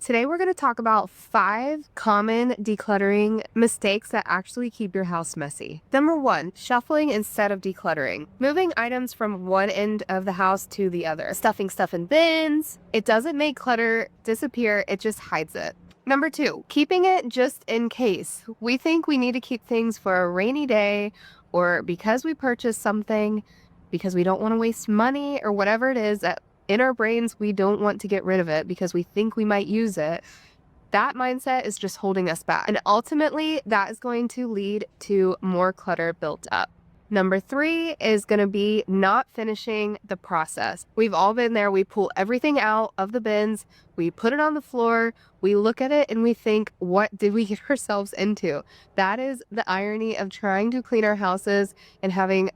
Today we're going to talk about 5 common decluttering mistakes that actually keep your house messy. Number 1, shuffling instead of decluttering. Moving items from one end of the house to the other. Stuffing stuff in bins. It doesn't make clutter disappear, it just hides it. Number 2, keeping it just in case. We think we need to keep things for a rainy day or because we purchased something, because we don't want to waste money or whatever it is that in our brains, we don't want to get rid of it because we think we might use it. That mindset is just holding us back. And ultimately, that is going to lead to more clutter built up. Number 3 is going to be not finishing the process. We've all been there. We pull everything out of the bins, we put it on the floor, we look at it and we think, what did we get ourselves into? That is the irony of trying to clean our houses and having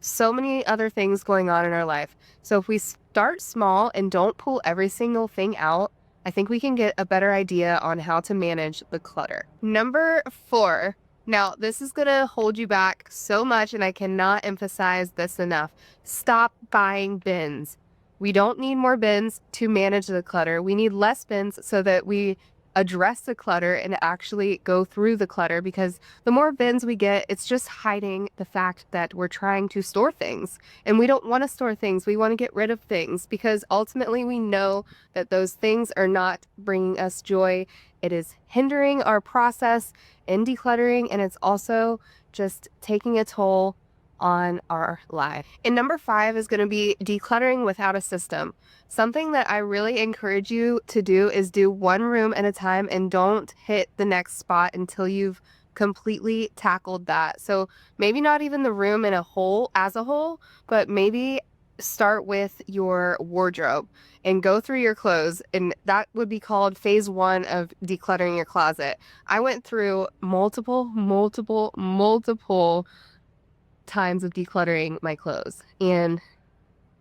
so many other things going on in our life. So if we start small and don't pull every single thing out, I think we can get a better idea on how to manage the clutter. Number 4. Now, this is going to hold you back so much, and I cannot emphasize this enough. Stop buying bins. We don't need more bins to manage the clutter. We need less bins so that we address the clutter and actually go through the clutter, because the more bins we get, it's just hiding the fact that we're trying to store things, and we don't want to store things. We want to get rid of things because ultimately we know that those things are not bringing us joy. It is hindering our process in decluttering, and it's also just taking a toll on our life. And number 5 is going to be decluttering without a system. Something that I really encourage you to do is do one room at a time and don't hit the next spot until you've completely tackled that. So maybe not even the room in a whole as a whole, but maybe start with your wardrobe and go through your clothes, and that would be called phase 1 of decluttering your closet. I went through multiple times of decluttering my clothes, and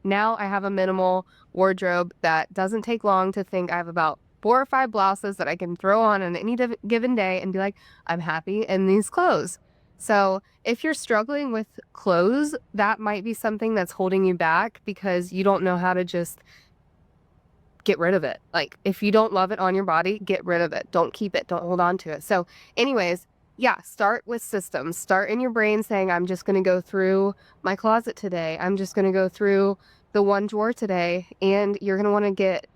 now I have a minimal wardrobe that doesn't take long to think. I have about 4 or 5 blouses that I can throw on any given day and be like, I'm happy in these clothes. So if you're struggling with clothes, that might be something that's holding you back because you don't know how to just get rid of it. Like, if you don't love it on your body, get rid of it. Don't keep it. Don't hold on to it. So anyways, yeah, start with systems. Start in your brain saying, I'm just going to go through my closet today. I'm just going to go through the one drawer today. And you're going to want to get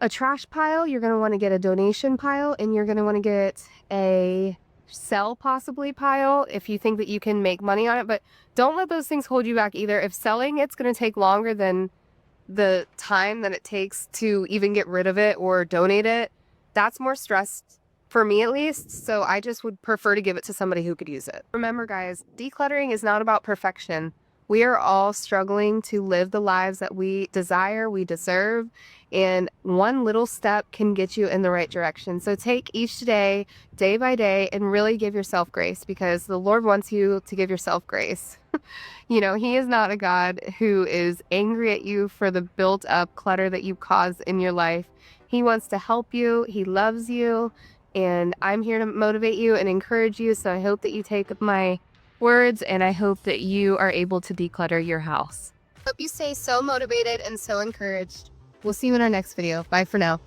a trash pile. You're going to want to get a donation pile, and you're going to want to get a sell possibly pile if you think that you can make money on it. But don't let those things hold you back either. If selling it's going to take longer than the time that it takes to even get rid of it or donate it, that's more stress for me at least. So I just would prefer to give it to somebody who could use it. Remember, guys, decluttering is not about perfection. We are all struggling to live the lives that we desire, we deserve, and one little step can get you in the right direction. So take each day, day by day, and really give yourself grace, because the Lord wants you to give yourself grace. You know, He is not a God who is angry at you for the built up clutter that you cause in your life. He wants to help you. He loves you. And I'm here to motivate you and encourage you. So I hope that you take my words, and I hope that you are able to declutter your hope you stay so motivated and so encouraged. We'll see you in our next video. Bye for now.